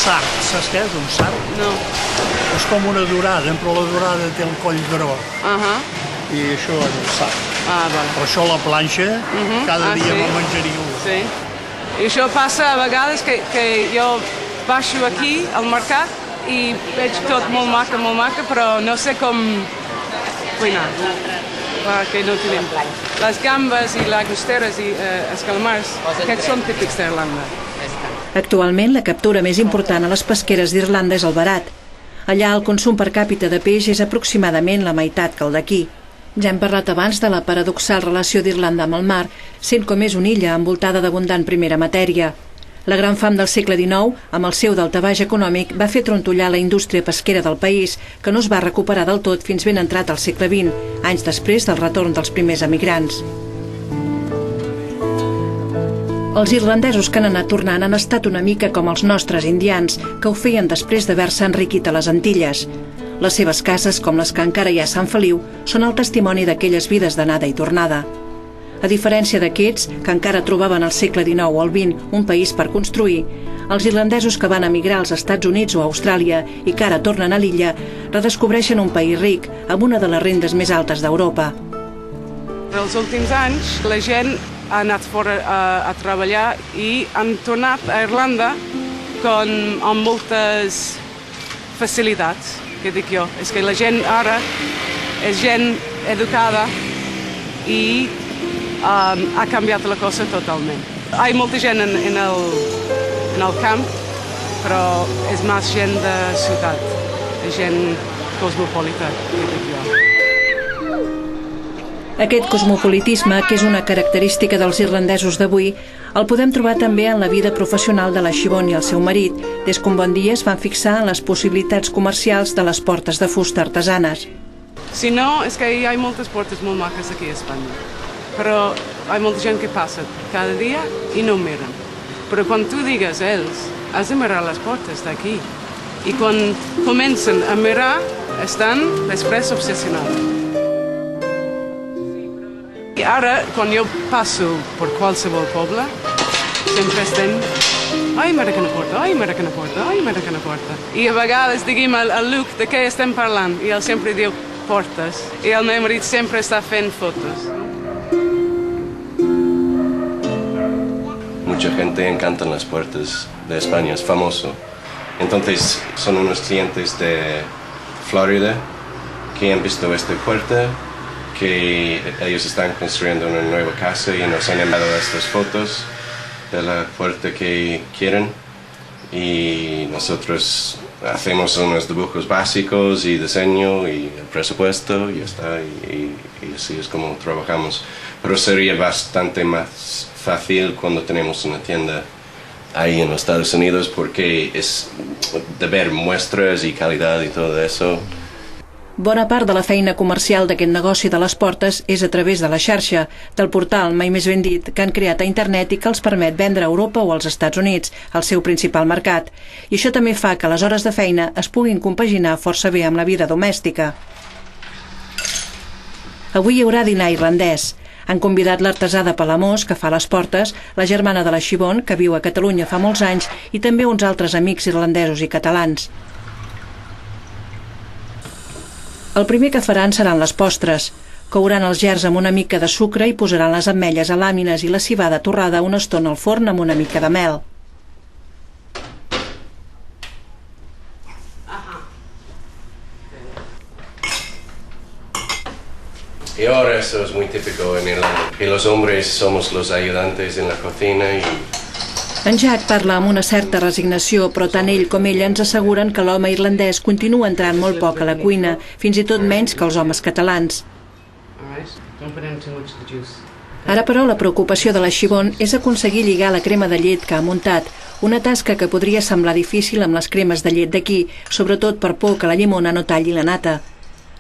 sard. Saps què és un sard? No. És com una dorada, però la dorada té el coll gros. I això és un sard. Vale. Però això la planxa, cada dia me'n menjaria una. Sí. I això passa a vegades que jo baixo aquí al mercat i veig tot molt maca, però no sé com cuinar. Que no tenim. Les gambes i llagosteres i els calamars, aquests són típics d'Irlanda. Actualment, la captura més important a les pesqueres d'Irlanda és el verat. Allà el consum per càpita de peix és aproximadament la meitat que el d'aquí. Ja hem parlat abans de la paradoxal relació d'Irlanda amb el mar, sent com és una illa envoltada d'abundant primera matèria. La gran fam del segle XIX, amb el seu daltabaix econòmic, va fer trontollar la indústria pesquera del país, que no es va recuperar del tot fins ben entrat al segle XX, anys després del retorn dels primers emigrants. Els irlandesos que han anat tornant han estat una mica com els nostres indians, que ho feien després d'haver-se enriquit a les Antilles. Les seves cases, com les que encara hi ha a Sant Feliu, són el testimoni d'aquelles vides d'anada i tornada. A diferència d'aquests, que encara trobaven al segle XIX o al XX un país per construir, els irlandesos que van emigrar als Estats Units o a Austràlia i que ara tornen a l'illa, redescobreixen un país ric amb una de les rendes més altes d'Europa. Els últims anys la gent ha anat fora a treballar i han tornat a Irlanda amb moltes facilitats, que dic jo. És que la gent ara és gent educada i ha canviat la cosa totalment. Hi ha molta gent en el camp, però és més gent de ciutat, gent cosmopolita, que dic jo. Aquest cosmopolitisme, que és una característica dels irlandesos d'avui, el podem trobar també en la vida professional de la Siobhan i el seu marit, des que un bon dia es van fixar en les possibilitats comercials de les portes de fusta artesanes. Si no, és que hi ha moltes portes molt maques aquí a Espanya. Però hi ha molta gent que passa cada dia i no miren. Però quan tu digues a ells, has de mirar les portes d'aquí. I quan comencen a mirar, estan després obsessionats. I ara, quan jo passo per qualsevol poble, sempre estem mira quina porta, mira quina porta, mira quina porta. I a vegades diguem al Luc de què estem parlant, i ell sempre diu portes. I el meu marit sempre està fent fotos. Mucha gente encanta las puertas de España, es famoso. Entonces son unos clientes de Florida que han visto esta puerta, que ellos están construyendo una nueva casa y nos han enviado estas fotos de la puerta que quieren y nosotros hacemos unos dibujos básicos y diseño y el presupuesto y ya está, y así es como trabajamos. Pero sería bastante más fácil cuando tenemos una tienda ahí en los Estados Unidos porque es de ver muestras y calidad y todo eso. Bona part de la feina comercial d'aquest negoci de les portes és a través de la xarxa, del portal Mai Més Ben Dit, que han creat a internet i que els permet vendre a Europa o als Estats Units, el seu principal mercat. I això també fa que les hores de feina es puguin compaginar força bé amb la vida domèstica. Avui hi haurà dinar irlandès. Han convidat l'artesà de Palamós, que fa les portes, la germana de la Siobhan, que viu a Catalunya fa molts anys, i també uns altres amics irlandesos i catalans. El primer que faran seran les postres. Couran els gerds amb una mica de sucre i posaran les ametlles a làmines i la civada torrada una estona al forn amb una mica de mel. Y ahora eso es muy típico en Irlanda. Y los hombres somos los ayudantes en la cocina y... En Jack parla amb una certa resignació, però tant ell com ella ens asseguren que l'home irlandès continua entrant molt poc a la cuina, fins i tot menys que els homes catalans. Ara, però, la preocupació de la Siobhan és aconseguir lligar la crema de llet que ha muntat, una tasca que podria semblar difícil amb les cremes de llet d'aquí, sobretot per por que la llimona no talli la nata.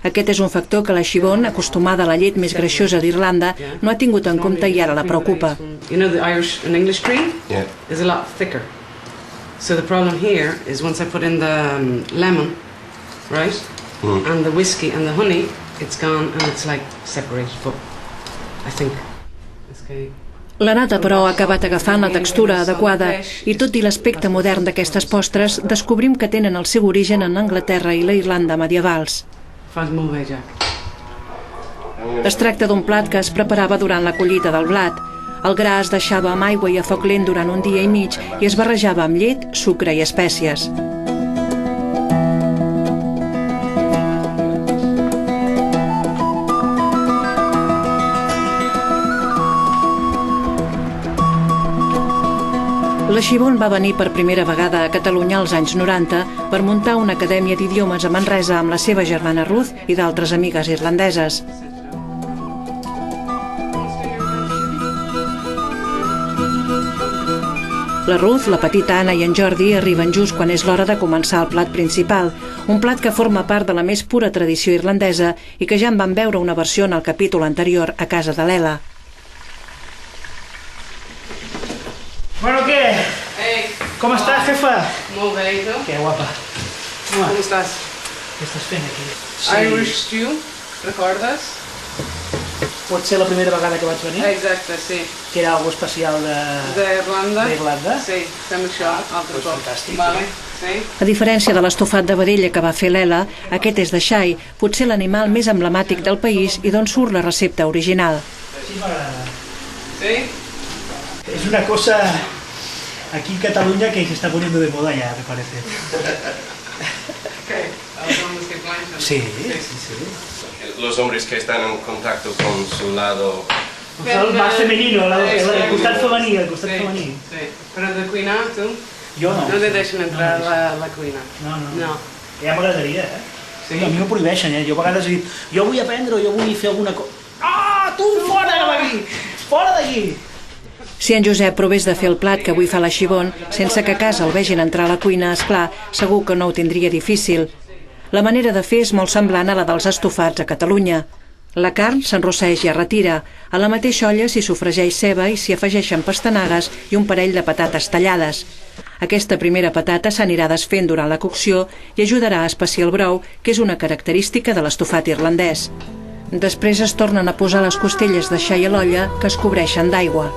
Aquest és un factor que la Siobhan, acostumada a la llet més greixosa d'Irlanda, no ha tingut en compte i ara la preocupa. You know the Irish and English cream? Yeah. Is a lot thicker. So the problem here is once I put in the lemon, right? And the whiskey and the honey, it's gone and it's like separated. But I think it's okay. La nata, però, ha acabat agafant la textura adequada i, tot i l'aspecte modern d'aquestes postres, descobrim que tenen el seu origen en Anglaterra i la Irlanda medievals. Fas molt bé, Jack. Es tracta d'un plat que es preparava durant la collita del blat. El gra es deixava amb aigua i a foc lent durant un dia i mig i es barrejava amb llet, sucre i espècies. La Xibon va venir per primera vegada a Catalunya als anys 90 per muntar una acadèmia d'idiomes a Manresa amb la seva germana Ruth i d'altres amigues irlandeses. La Ruth, la petita Anna i en Jordi arriben just quan és l'hora de començar el plat principal, un plat que forma part de la més pura tradició irlandesa i que ja en van veure una versió en el capítol anterior a casa de l'Ela. Bueno, ¿qué? Hey. ¿Cómo estás, jefa? Molt bé, i tu? Qué guapa. Com estàs? Què estàs fent aquí? Irish stew, recordes? Pot ser la primera vegada que vaig venir? Exacte, sí. Que era algo especial D'Irlanda? d'Irlanda? Sí, fem això, altre Pues cop. fantàstic. Vale, sí. A diferència de l'estofat de vedella que va fer l'Ela, aquest és de xai, potser l'animal més emblemàtic del país i d'on surt la recepta original. Sí, m'agrada. Sí? Es una cosa aquí en Cataluña que se está poniendo de moda ya, me parece. ¿Qué? ¿Los hombres que planchan? Sí, sí, sí. Los hombres que están en contacto con su lado... O sea, el más femenino, el costat femení, el costat femení. Sí, però de cuinar, tu? Jo no. No te deixen entrar a la cuina. No. Ja m'agradaria, Sí? A mi m'ho prohibeixen, Jo a vegades he dit, jo vull aprendre, jo vull fer alguna cosa... Ah, tu, fora d'aquí! Fora d'aquí! Si en Josep provés de fer el plat que avui fa la Xibon, sense que a casa el vegin entrar a la cuina, esclar, segur que no ho tindria difícil. La manera de fer és molt semblant a la dels estofats a Catalunya. La carn s'enrosseix i es retira. A la mateixa olla s'hi sofregeix ceba i s'hi afegeixen pastanagues i un parell de patates tallades. Aquesta primera patata s'anirà desfent durant la cocció i ajudarà a espessiar el brou, que és una característica de l'estofat irlandès. Després es tornen a posar les costelles de xai a l'olla, que es cobreixen d'aigua.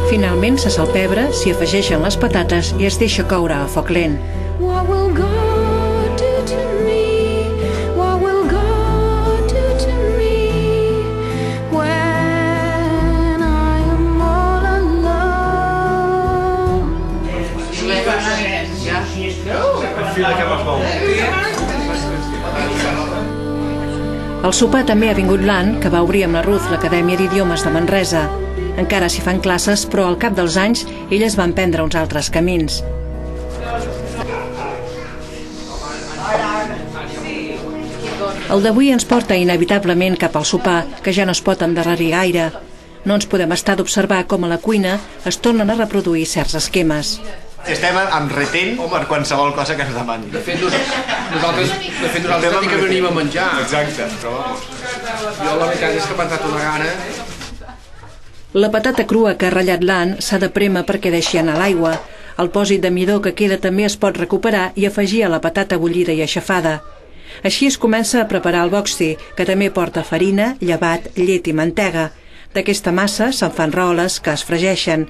Finalment se salpebra, s'hi afegeixen les patates i es deixa coure a foc lent. Al sopar també ha vingut l'Ann, que va obrir amb la Ruth l'Acadèmia d'Idiomes de Manresa. Encara s'hi fan classes, però al cap dels anys elles van prendre uns altres camins. El d'avui ens porta inevitablement cap al sopar, que ja no es pot endarrerir gaire. No ens podem estar d'observar com a la cuina es tornen a reproduir certs esquemes. Estem en retent per qualsevol cosa que ens demani. De fet, nosaltres sí que venim a menjar. Exacte, però... Jo la veritat és que m'ha entrat una gana. La patata crua que ha ratllat l'Ann s'ha de prémer perquè deixi anar l'aigua. El pòsit de midó que queda també es pot recuperar i afegir a la patata bullida i aixafada. Així es comença a preparar el boxty, que també porta farina, llevat, llet i mantega. D'aquesta massa se'n fan roles que es fregeixen.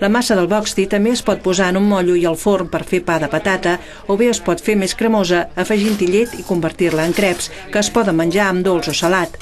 La massa del boxty també es pot posar en un mollo i al forn per fer pa de patata, o bé es pot fer més cremosa afegint-hi llet i convertir-la en creps, que es poden menjar amb dolç o salat.